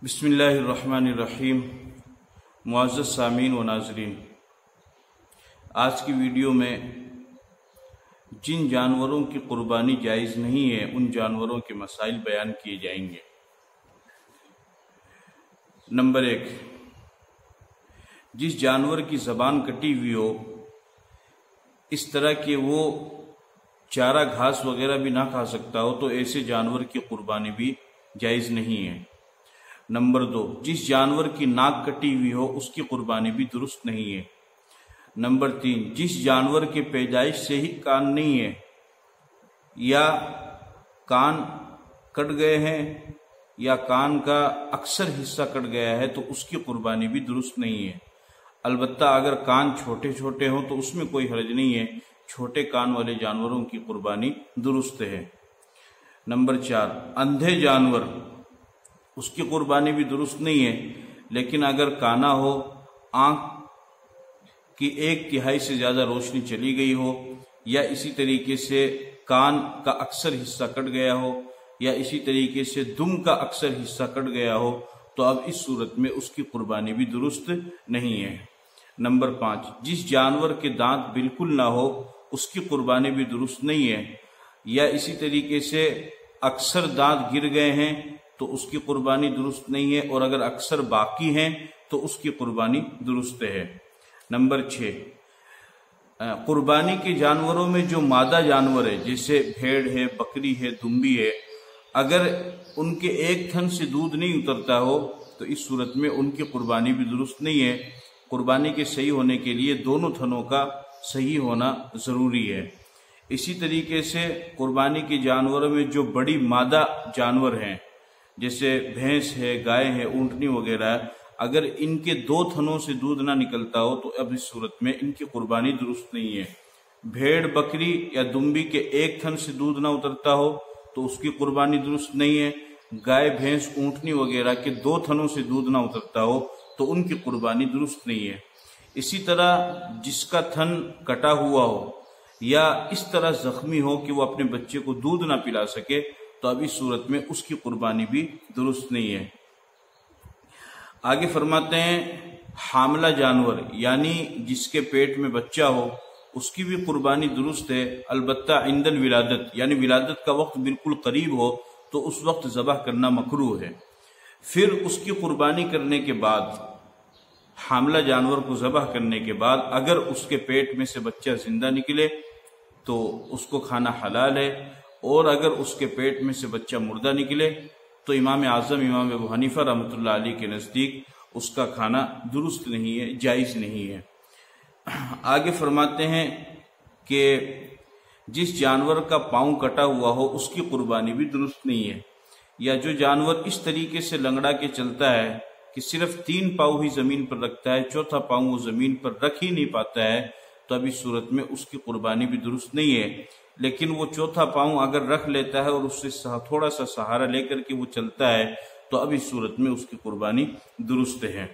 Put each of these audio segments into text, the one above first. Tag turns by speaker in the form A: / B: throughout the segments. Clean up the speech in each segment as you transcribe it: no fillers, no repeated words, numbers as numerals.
A: بسم اللہ الرحمن الرحیم۔ معزز سامعین و ناظرین، آج کی ویڈیو میں جن جانوروں کی قربانی جائز نہیں ہے ان جانوروں کے مسائل بیان کیے جائیں گے۔ نمبر 1، جس جانور کی زبان کٹی ہوئی ہو، اس طرح کہ وہ چارہ گھاس وغیرہ بھی نہ کھا سکتا ہو، تو ایسے جانور کی قربانی بھی جائز نہیں ہے۔ نمبر 2، جس جانور کی ناک کٹی ہوئی ہو اس کی قربانی بھی درست نہیں ہے۔ نمبر 3، جس جانور کے پیدائش سے ہی کان نہیں ہے یا کان کٹ گئے ہیں یا کان کا اکثر حصہ کٹ گیا ہے تو اس کی قربانی بھی درست نہیں ہے۔ البتہ اگر کان چھوٹے چھوٹے ہوں تو اس میں کوئی حرج نہیں ہے، چھوٹے کان والے جانوروں کی قربانی درست ہے۔ نمبر 4، اندھے جانور، اس کی قربانی بھی درست نہیں ہے، لیکن اگر کانا ہو، آنکھ کی 1/3 سے زیادہ روشنی چلی گئی ہو، یا اسی طریقے سے کان کا اکثر حصہ کٹ گیا ہو، یا اسی طریقے سے دم کا اکثر حصہ کٹ گیا ہو، تو اب اس صورت میں اس کی قربانی بھی درست نہیں ہے۔ نمبر 5، جس جانور کے دانت بالکل نہ ہو اس کی قربانی بھی درست نہیں ہے، یا اسی طریقے سے اکثر دانت گر گئے ہیں تو اس کی قربانی درست نہیں ہے، اور اگر اکثر باقی ہیں تو اس کی قربانی درست ہے۔ نمبر 6، قربانی کے جانوروں میں جو مادہ جانور ہے جیسے بھیڑ ہے، بکری ہے، دمبی ہے، اگر ان کے ایک تھن سے دودھ نہیں اترتا ہو تو اس صورت میں ان کی قربانی بھی درست نہیں ہے۔ قربانی کے صحیح ہونے کے لیے دونوں تھنوں کا صحیح ہونا ضروری ہے۔ اسی طریقے سے قربانی کے جانوروں میں جو بڑی مادہ جانور ہیں جیسے بھینس ہے، گائے ہے، اونٹنی وغیرہ، اگر ان کے 2 تھنوں سے دودھ نہ نکلتا ہو تو اب اس صورت میں ان کی قربانی درست نہیں ہے۔ بھیڑ، بکری یا دمبی کے 1 تھن سے دودھ نہ اترتا ہو تو اس کی قربانی درست نہیں ہے۔ گائے، بھینس، اونٹنی وغیرہ کے 2 تھنوں سے دودھ نہ اترتا ہو تو ان کی قربانی درست نہیں ہے۔ اسی طرح جس کا تھن کٹا ہوا ہو یا اس طرح زخمی ہو کہ وہ اپنے بچے کو دودھ نہ پلا سکے تو اب اس صورت میں اس کی قربانی بھی درست نہیں ہے۔ آگے فرماتے ہیں حاملہ جانور، یعنی جس کے پیٹ میں بچہ ہو، اس کی بھی قربانی درست ہے، البتہ عند الولادت، یعنی ولادت کا وقت بالکل قریب ہو تو اس وقت ذبح کرنا مکروہ ہے۔ پھر اس کی قربانی کرنے کے بعد، حاملہ جانور کو ذبح کرنے کے بعد اگر اس کے پیٹ میں سے بچہ زندہ نکلے تو اس کو کھانا حلال ہے، اور اگر اس کے پیٹ میں سے بچہ مردہ نکلے تو امام اعظم امام ابو حنیفہ رحمۃ اللہ علیہ کے نزدیک اس کا کھانا درست نہیں ہے، جائز نہیں ہے۔ آگے فرماتے ہیں کہ جس جانور کا پاؤں کٹا ہوا ہو اس کی قربانی بھی درست نہیں ہے، یا جو جانور اس طریقے سے لنگڑا کے چلتا ہے کہ صرف 3 پاؤں ہی زمین پر رکھتا ہے، چوتھا پاؤں وہ زمین پر رکھ ہی نہیں پاتا ہے، تو اب اس صورت میں اس کی قربانی بھی درست نہیں ہے۔ لیکن وہ چوتھا پاؤں اگر رکھ لیتا ہے اور اس سے تھوڑا سا سہارا لے کر کے وہ چلتا ہے تو اب اس صورت میں اس کی قربانی درست ہے۔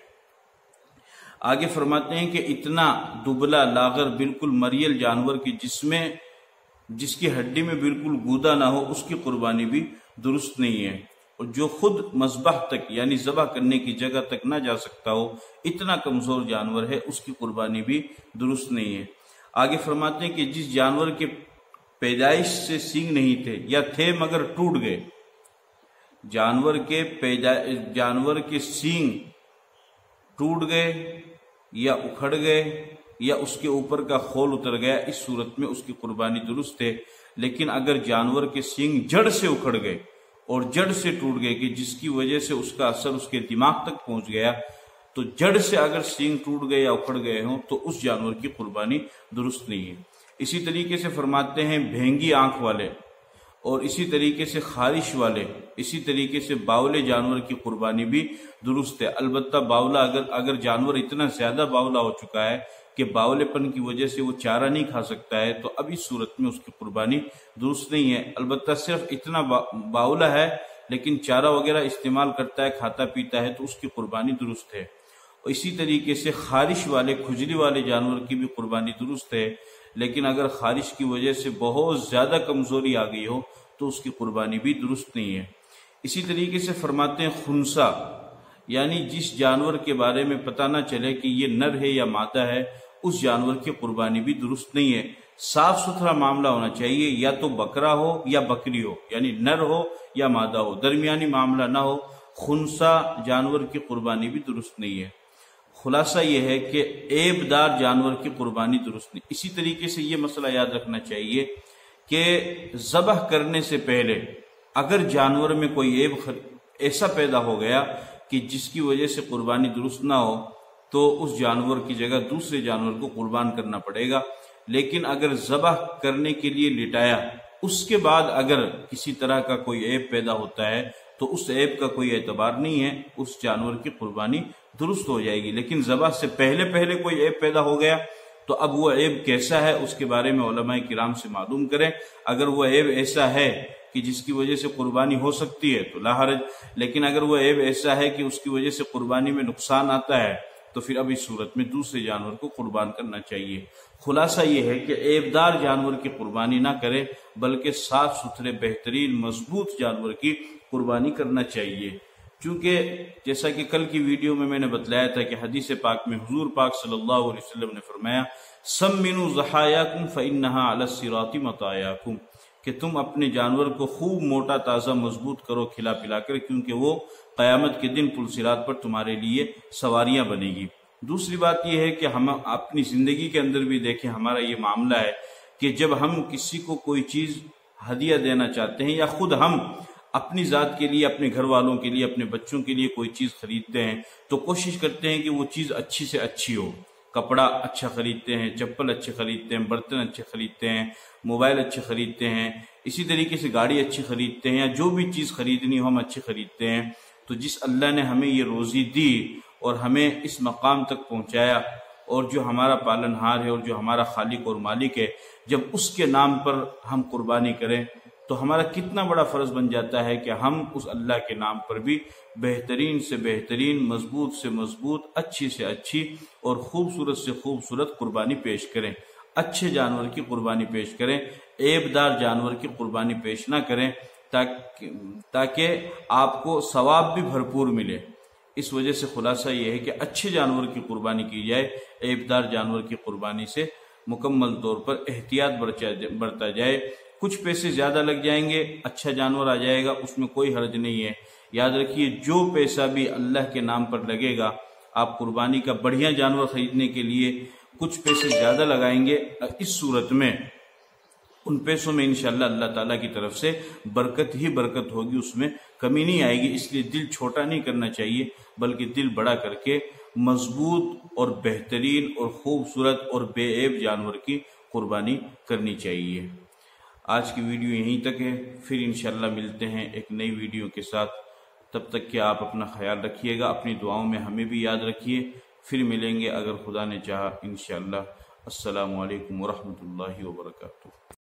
A: آگے فرماتے ہیں کہ اتنا دبلا، لاغر، بالکل مریل جانور کی جس کی ہڈی میں بالکل گودا نہ ہو اس کی قربانی بھی درست نہیں ہے، اور جو خود مذبح تک یعنی ذبح کرنے کی جگہ تک نہ جا سکتا ہو، اتنا کمزور جانور ہے، اس کی قربانی بھی درست نہیں ہے۔ آگے فرماتے ہیں کہ جس جانور کے پیدائش سے سینگ نہیں تھے یا تھے مگر ٹوٹ گئے، جانور کے سینگ ٹوٹ گئے یا اکھڑ گئے یا اس کے اوپر کا خول اتر گیا، اس صورت میں اس کی قربانی درست ہے۔ لیکن اگر جانور کے سینگ جڑ سے اکھڑ گئے اور جڑ سے ٹوٹ گئے کہ جس کی وجہ سے اس کا اثر اس کے دماغ تک پہنچ گیا، تو جڑ سے اگر سینگ ٹوٹ گئے یا اکھڑ گئے ہوں تو اس جانور کی قربانی درست نہیں ہے۔ اسی طریقے سے فرماتے ہیں بھینگی آنکھ والے، اور اسی طریقے سے خارش والے، اسی طریقے سے باولے جانور کی قربانی بھی درست ہے۔ البتہ باولا اگر جانور اتنا زیادہ باولا ہو چکا ہے کہ باولے پن کی وجہ سے وہ چارہ نہیں کھا سکتا ہے تو اب اس صورت میں اس کی قربانی درست نہیں ہے۔ البتہ صرف اتنا باولا ہے لیکن چارہ وغیرہ استعمال کرتا ہے، کھاتا پیتا ہے، تو اس کی قربانی درست ہے۔ اور اسی طریقے سے خارش والے، کھجلی والے جانور کی بھی قربانی درست ہے، لیکن اگر خارش کی وجہ سے بہت زیادہ کمزوری آ گئی ہو تو اس کی قربانی بھی درست نہیں ہے۔ اسی طریقے سے فرماتے ہیں خنسا، یعنی جس جانور کے بارے میں پتہ نہ چلے کہ یہ نر ہے یا مادہ ہے، اس جانور کی قربانی بھی درست نہیں ہے۔ صاف ستھرا معاملہ ہونا چاہیے، یا تو بکرا ہو یا بکری ہو، یعنی نر ہو یا مادہ ہو، درمیانی معاملہ نہ ہو۔ خنثی جانور کی قربانی بھی درست نہیں ہے۔ خلاصہ یہ ہے کہ عیب دار جانور کی قربانی درست نہیں۔ اسی طریقے سے یہ مسئلہ یاد رکھنا چاہیے کہ ذبح کرنے سے پہلے اگر جانور میں کوئی عیب ایسا پیدا ہو گیا کہ جس کی وجہ سے قربانی درست نہ ہو، تو اس جانور کی جگہ دوسرے جانور کو قربان کرنا پڑے گا۔ لیکن اگر ذبح کرنے کے لیے لٹایا، اس کے بعد اگر کسی طرح کا کوئی عیب پیدا ہوتا ہے تو اس عیب کا کوئی اعتبار نہیں ہے، اس جانور کی قربانی درست ہو جائے گی۔ لیکن ذبح سے پہلے کوئی عیب پیدا ہو گیا تو اب وہ عیب کیسا ہے اس کے بارے میں علماء کرام سے معلوم کریں۔ اگر وہ عیب ایسا ہے کہ جس کی وجہ سے قربانی ہو سکتی ہے تو لا حرج، لیکن اگر وہ عیب ایسا ہے کہ اس کی وجہ سے قربانی میں نقصان آتا ہے تو پھر اب اس صورت میں دوسرے جانور کو قربان کرنا چاہیے۔ خلاصہ یہ ہے کہ عیب دار جانور کی قربانی نہ کرے، بلکہ صاف ستھرے بہترین مضبوط جانور کی قربانی کرنا چاہیے۔ چونکہ جیسا کہ کل کی ویڈیو میں نے بتلایا تھا کہ حدیث پاک میں حضور پاک صلی اللہ علیہ وسلم نے فرمایا سمنوا ضحایاکم فإنہا علی الصراط مطایاکم، کہ تم اپنے جانور کو خوب موٹا تازہ مضبوط کرو کھلا پلا کر، کیونکہ وہ قیامت کے دن پل صراط پر تمہارے لیے سواریاں بنے گی۔ دوسری بات یہ ہے کہ ہم اپنی زندگی کے اندر بھی دیکھیں، ہمارا یہ معاملہ ہے کہ جب ہم کسی کو کوئی چیز ہدیہ دینا چاہتے ہیں یا خود ہم اپنی ذات کے لیے، اپنے گھر والوں کے لیے، اپنے بچوں کے لیے کوئی چیز خریدتے ہیں تو کوشش کرتے ہیں کہ وہ چیز اچھی سے اچھی ہو۔ کپڑا اچھا خریدتے ہیں، چپل اچھے خریدتے ہیں، برتن اچھے خریدتے ہیں، موبائل اچھے خریدتے ہیں، اسی طریقے سے گاڑی اچھی خریدتے ہیں، یا جو بھی چیز خریدنی ہو ہم اچھے خریدتے ہیں۔ تو جس اللہ نے ہمیں یہ روزی دی اور ہمیں اس مقام تک پہنچایا، اور جو ہمارا پالن ہار ہے اور جو ہمارا خالق اور مالک ہے، جب اس کے نام پر ہم قربانی کریں تو ہمارا کتنا بڑا فرض بن جاتا ہے کہ ہم اس اللہ کے نام پر بھی بہترین سے بہترین، مضبوط سے مضبوط، اچھی سے اچھی اور خوبصورت سے خوبصورت قربانی پیش کریں۔ اچھے جانور کی قربانی پیش کریں، عیب دار جانور کی قربانی پیش نہ کریں، تاکہ آپ کو ثواب بھی بھرپور ملے۔ اس وجہ سے خلاصہ یہ ہے کہ اچھے جانور کی قربانی کی جائے، عیب دار جانور کی قربانی سے مکمل طور پر احتیاط برتا جائے۔ کچھ پیسے زیادہ لگ جائیں گے، اچھا جانور آ جائے گا، اس میں کوئی حرج نہیں ہے۔ یاد رکھیے جو پیسہ بھی اللہ کے نام پر لگے گا، آپ قربانی کا بڑھیا جانور خریدنے کے لیے کچھ پیسے زیادہ لگائیں گے، اس صورت میں ان پیسوں میں انشاءاللہ اللہ تعالیٰ کی طرف سے برکت ہی برکت ہوگی، اس میں کمی نہیں آئے گی۔ اس لیے دل چھوٹا نہیں کرنا چاہیے، بلکہ دل بڑا کر کے مضبوط اور بہترین اور خوبصورت اور بے عیب جانور کی قربانی کرنی چاہیے۔ آج کی ویڈیو یہیں تک ہے، پھر انشاءاللہ ملتے ہیں ایک نئی ویڈیو کے ساتھ۔ تب تک کہ آپ اپنا خیال رکھیے گا، اپنی دعاؤں میں ہمیں بھی یاد رکھیے۔ پھر ملیں گے اگر خدا نے چاہا انشاءاللہ۔ السلام علیکم ورحمۃ اللہ وبرکاتہ۔